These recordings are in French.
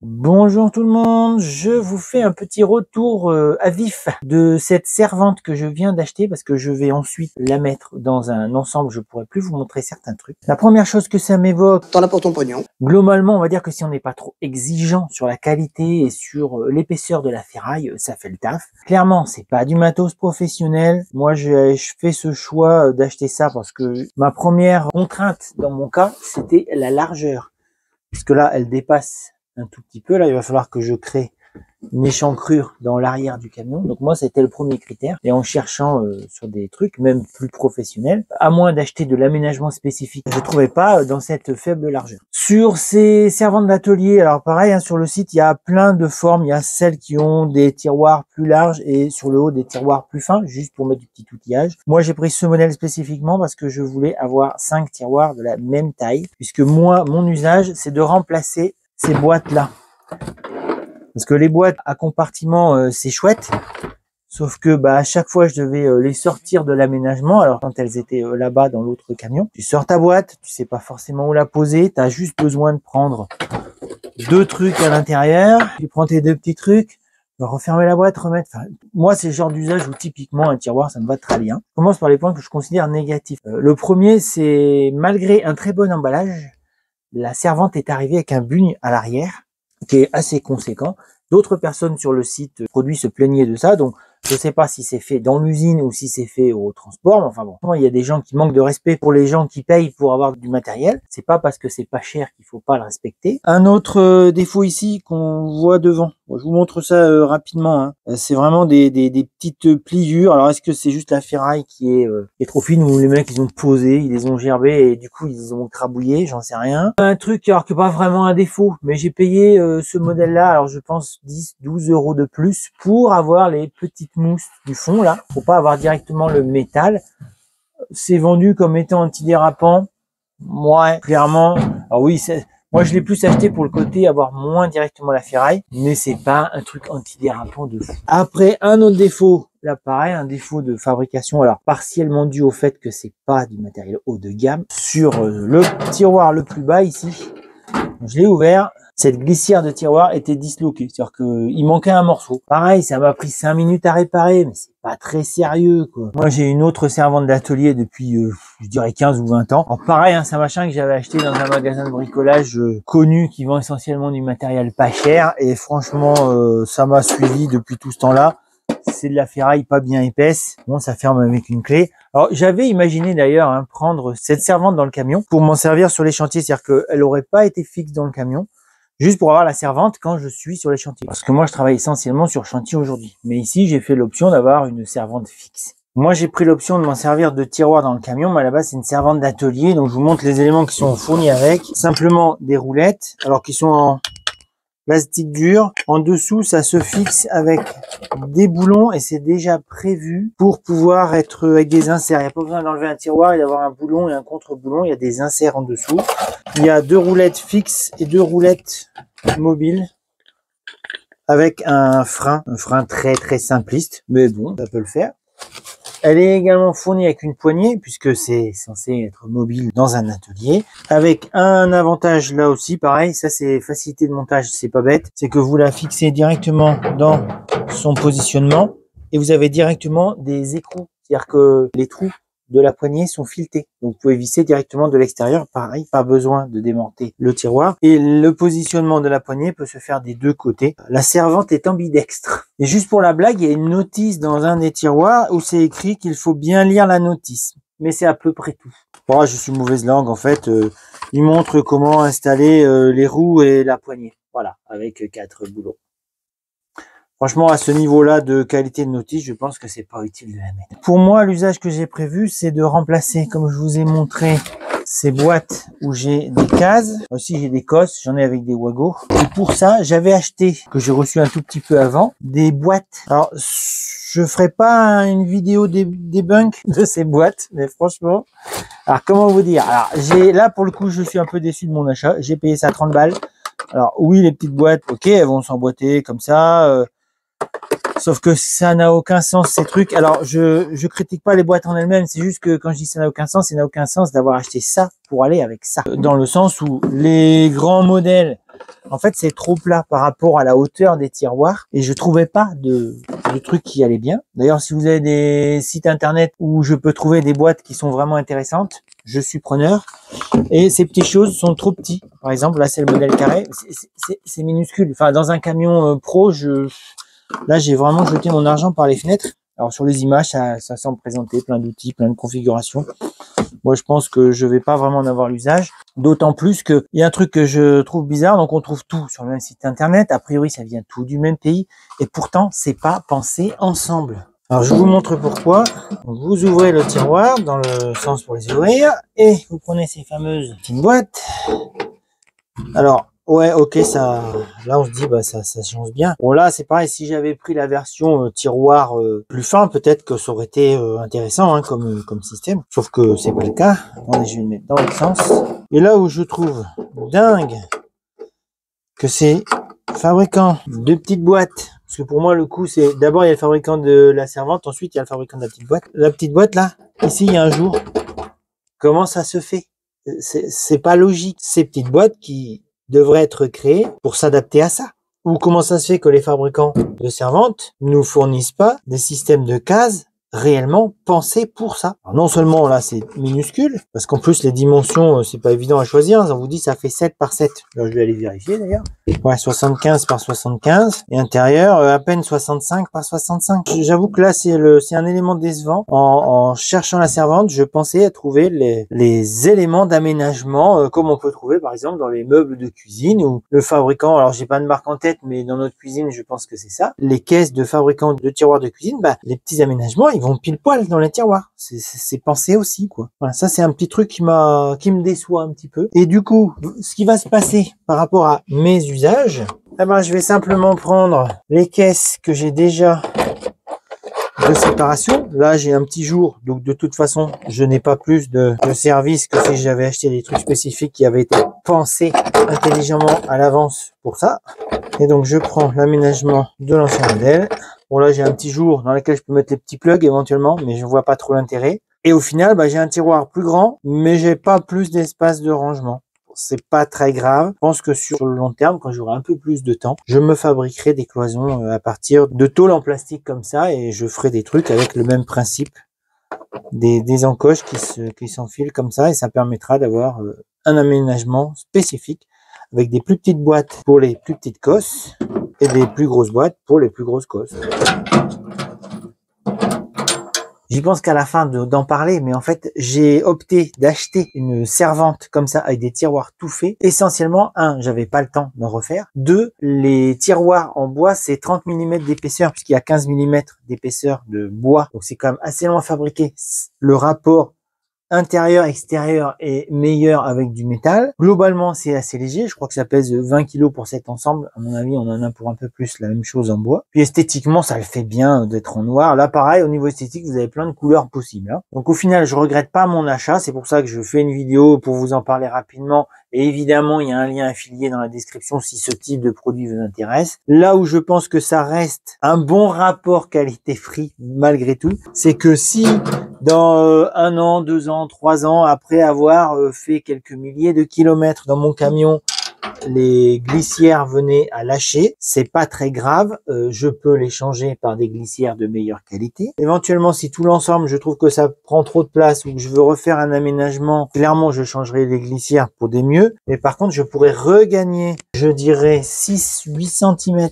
Bonjour tout le monde, je vous fais un petit retour à vif de cette servante que je viens d'acheter parce que je vais ensuite la mettre dans un ensemble, je pourrais plus vous montrer certains trucs. La première chose que ça m'évoque, t'en as pour ton pognon. Globalement, on va dire que si on n'est pas trop exigeant sur la qualité et sur l'épaisseur de la ferraille, ça fait le taf. Clairement, c'est pas du matos professionnel. Moi, je fais ce choix d'acheter ça parce que ma première contrainte dans mon cas, c'était la largeur. Parce que là, elle dépasse un tout petit peu. Là, il va falloir que je crée une échancrure dans l'arrière du camion. Donc moi, c'était le premier critère. Et en cherchant sur des trucs même plus professionnels, à moins d'acheter de l'aménagement spécifique, je trouvais pas dans cette faible largeur. Sur ces servantes d'atelier, alors pareil, hein, sur le site, il y a plein de formes. Il y a celles qui ont des tiroirs plus larges et sur le haut des tiroirs plus fins, juste pour mettre du petit outillage. Moi, j'ai pris ce modèle spécifiquement parce que je voulais avoir 5 tiroirs de la même taille, puisque moi, mon usage, c'est de remplacer ces boîtes-là. Parce que les boîtes à compartiments, c'est chouette. Sauf que à chaque fois, je devais les sortir de l'aménagement. Alors quand elles étaient là-bas dans l'autre camion, tu sors ta boîte, tu sais pas forcément où la poser. Tu as juste besoin de prendre 2 trucs à l'intérieur. Tu prends tes 2 petits trucs, refermer la boîte, remettre. Enfin, moi, c'est le genre d'usage où typiquement un tiroir, ça me va très bien. Je commence par les points que je considère négatifs. Le premier, c'est malgré un très bon emballage, la servante est arrivée avec un bugne à l'arrière qui est assez conséquent. D'autres personnes sur le site produit se plaignaient de ça, donc je sais pas si c'est fait dans l'usine ou si c'est fait au transport, mais enfin bon, il y a des gens qui manquent de respect pour les gens qui payent pour avoir du matériel. C'est pas parce que c'est pas cher qu'il faut pas le respecter. Un autre défaut ici qu'on voit devant, bon, je vous montre ça rapidement, hein. C'est vraiment des petites pliures. Alors est-ce que c'est juste la ferraille qui est trop fine ou les mecs ils ont posé, ils les ont gerbés et du coup ils ont crabouillé, j'en sais rien. Un truc alors que pas vraiment un défaut, mais j'ai payé ce modèle là, alors je pense 10-12 € de plus pour avoir les petites mousse du fond là, faut pas avoir directement le métal. C'est vendu comme étant antidérapant. Ouais, clairement. Alors oui, moi je l'ai plus acheté pour le côté avoir moins directement la ferraille, mais c'est pas un truc antidérapant de fou. Après, un autre défaut, là pareil, un défaut de fabrication, alors partiellement dû au fait que c'est pas du matériel haut de gamme. Sur le tiroir le plus bas ici, je l'ai ouvert. Cette glissière de tiroir était disloquée, c'est-à-dire qu'il manquait un morceau. Pareil, ça m'a pris 5 minutes à réparer, mais c'est pas très sérieux, quoi. Moi, j'ai une autre servante d'atelier depuis, je dirais 15 ou 20 ans. Alors pareil, hein, c'est un machin que j'avais acheté dans un magasin de bricolage connu qui vend essentiellement du matériel pas cher. Et franchement, ça m'a suivi depuis tout ce temps-là. C'est de la ferraille pas bien épaisse. Bon, ça ferme avec une clé. Alors, j'avais imaginé d'ailleurs prendre cette servante dans le camion pour m'en servir sur les chantiers. C'est-à-dire qu'elle aurait pas été fixe dans le camion, juste pour avoir la servante quand je suis sur les chantiers. Parce que moi, je travaille essentiellement sur chantier aujourd'hui. Mais ici, j'ai fait l'option d'avoir une servante fixe. Moi, j'ai pris l'option de m'en servir de tiroir dans le camion, mais à la base, c'est une servante d'atelier. Donc, je vous montre les éléments qui sont fournis avec. Simplement des roulettes, alors qui sont en plastique dur. En dessous, ça se fixe avec des boulons et c'est déjà prévu pour pouvoir être avec des inserts. Il n'y a pas besoin d'enlever un tiroir et d'avoir un boulon et un contre-boulon. Il y a des inserts en dessous. Il y a 2 roulettes fixes et 2 roulettes mobiles avec un frein très très simpliste, mais bon, ça peut le faire. Elle est également fournie avec une poignée puisque c'est censé être mobile dans un atelier. Avec un avantage là aussi, pareil, ça c'est facilité de montage, c'est pas bête. C'est que vous la fixez directement dans son positionnement et vous avez directement des écrous. C'est-à-dire que les trous de la poignée sont filetés. Donc vous pouvez visser directement de l'extérieur. Pareil, pas besoin de démonter le tiroir. Et le positionnement de la poignée peut se faire des 2 côtés. La servante est ambidextre. Et juste pour la blague, il y a une notice dans un des tiroirs où c'est écrit qu'il faut bien lire la notice. Mais c'est à peu près tout. Bon, je suis mauvaise langue en fait. Il montre comment installer les roues et la poignée. Voilà, avec 4 boulons. Franchement, à ce niveau-là de qualité de notice, je pense que c'est pas utile de la mettre. Pour moi, l'usage que j'ai prévu, c'est de remplacer, comme je vous ai montré, ces boîtes où j'ai des cases. Aussi, j'ai des cosses, j'en ai avec des Wago. Et pour ça, j'avais acheté, que j'ai reçu un tout petit peu avant, des boîtes. Alors, je ferai pas une vidéo debunk de ces boîtes, mais franchement, alors comment vous dire? Alors, là, pour le coup, je suis un peu déçu de mon achat. J'ai payé ça 30 balles. Alors, oui, les petites boîtes, ok, elles vont s'emboîter comme ça. Sauf que ça n'a aucun sens, ces trucs. Alors, je critique pas les boîtes en elles-mêmes, c'est juste que quand je dis ça n'a aucun sens, ça n'a aucun sens d'avoir acheté ça pour aller avec ça. Dans le sens où les grands modèles, en fait, c'est trop plat par rapport à la hauteur des tiroirs et je trouvais pas de trucs qui allaient bien. D'ailleurs, si vous avez des sites internet où je peux trouver des boîtes qui sont vraiment intéressantes, je suis preneur. Et ces petites choses sont trop petits. Par exemple, là, c'est le modèle carré. C'est minuscule. Enfin, dans un camion pro, là, j'ai vraiment jeté mon argent par les fenêtres. Alors, sur les images, ça semble présenter plein d'outils, plein de configurations. Moi, je pense que je vais pas vraiment en avoir l'usage. D'autant plus que il y a un truc que je trouve bizarre. Donc, on trouve tout sur le même site internet. A priori, ça vient tout du même pays. Et pourtant, c'est pas pensé ensemble. Alors, je vous montre pourquoi. Donc, vous ouvrez le tiroir dans le sens pour les ouvrir. Et vous prenez ces fameuses petites boîtes. Alors, ouais, ok, ça, là on se dit, bah ça change bien. Bon là, c'est pareil, si j'avais pris la version tiroir plus fin, peut-être que ça aurait été intéressant hein, comme système. Sauf que c'est pas le cas. Attendez, je vais le mettre dans l'autre sens. Et là où je trouve dingue que c'est fabricant de petites boîtes, parce que pour moi le coup c'est d'abord il y a le fabricant de la servante, ensuite il y a le fabricant de la petite boîte. La petite boîte là, ici il y a un jour. Comment ça se fait? C'est pas logique. Ces petites boîtes qui devraient être créées pour s'adapter à ça. Ou comment ça se fait que les fabricants de servantes nous fournissent pas des systèmes de cases réellement pensés pour ça. Alors non seulement là c'est minuscule, parce qu'en plus les dimensions c'est pas évident à choisir, on vous dit ça fait 7 par 7. Alors, je vais aller vérifier d'ailleurs. Ouais, 75 par 75 et intérieur à peine 65 par 65. J'avoue que là c'est un élément décevant. En cherchant la servante, je pensais à trouver les éléments d'aménagement comme on peut trouver par exemple dans les meubles de cuisine ou le fabricant, alors j'ai pas de marque en tête mais dans notre cuisine, je pense que c'est ça. Les caisses de fabricants de tiroirs de cuisine, bah les petits aménagements, ils vont pile poil dans les tiroirs. C'est pensé aussi quoi. Voilà, ça c'est un petit truc qui me déçoit un petit peu. Et du coup, ce qui va se passer par rapport à mes usages, eh ben, je vais simplement prendre les caisses que j'ai déjà de séparation. Là, j'ai un petit jour, donc de toute façon, je n'ai pas plus de service que si j'avais acheté des trucs spécifiques qui avaient été pensés intelligemment à l'avance pour ça. Et donc, je prends l'aménagement de l'ancien modèle. Bon, là, j'ai un petit jour dans lequel je peux mettre les petits plugs éventuellement, mais je vois pas trop l'intérêt. Et au final, bah, j'ai un tiroir plus grand, mais j'ai pas plus d'espace de rangement. C'est pas très grave. Je pense que sur le long terme, quand j'aurai un peu plus de temps, je me fabriquerai des cloisons à partir de tôles en plastique comme ça et je ferai des trucs avec le même principe, des encoches qui s'enfilent comme ça et ça permettra d'avoir un aménagement spécifique avec des plus petites boîtes pour les plus petites cosses et des plus grosses boîtes pour les plus grosses cosses. J'y pense qu'à la fin d'en parler, mais en fait, j'ai opté d'acheter une servante comme ça avec des tiroirs tout faits. Essentiellement, j'avais pas le temps d'en refaire. 2, les tiroirs en bois, c'est 30 mm d'épaisseur puisqu'il y a 15 mm d'épaisseur de bois. Donc c'est quand même assez long à fabriquer. Le rapport intérieur-extérieur est meilleur avec du métal. Globalement, c'est assez léger. Je crois que ça pèse 20 kg pour cet ensemble. À mon avis, on en a pour un peu plus la même chose en bois. Puis esthétiquement, ça le fait bien d'être en noir. Là, pareil, au niveau esthétique, vous avez plein de couleurs possibles. Hein. Donc au final, je regrette pas mon achat. C'est pour ça que je fais une vidéo pour vous en parler rapidement. Et évidemment, il y a un lien affilié dans la description si ce type de produit vous intéresse. Là où je pense que ça reste un bon rapport qualité-prix malgré tout, c'est que si dans 1 an, 2 ans, 3 ans, après avoir fait quelques milliers de kilomètres dans mon camion, les glissières venaient à lâcher, c'est pas très grave, je peux les changer par des glissières de meilleure qualité. Éventuellement, si tout l'ensemble, je trouve que ça prend trop de place ou que je veux refaire un aménagement, clairement, je changerai les glissières pour des mieux. Mais par contre, je pourrais regagner, je dirais, 6-8 cm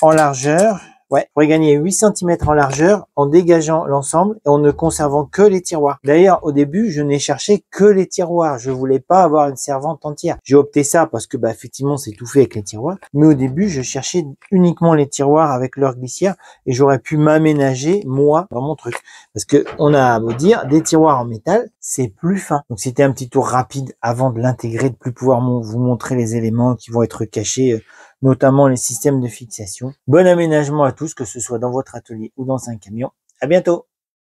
en largeur. Ouais, pour gagner 8 cm en largeur en dégageant l'ensemble et en ne conservant que les tiroirs. D'ailleurs, au début, je n'ai cherché que les tiroirs. Je voulais pas avoir une servante entière. J'ai opté ça parce que, effectivement, c'est tout fait avec les tiroirs. Mais au début, je cherchais uniquement les tiroirs avec leur glissière et j'aurais pu m'aménager, moi, dans mon truc. Parce que on a à beau dire, des tiroirs en métal, c'est plus fin. Donc, c'était un petit tour rapide avant de l'intégrer, de plus pouvoir vous montrer les éléments qui vont être cachés, notamment les systèmes de fixation. Bon aménagement à tous, que ce soit dans votre atelier ou dans un camion. À bientôt!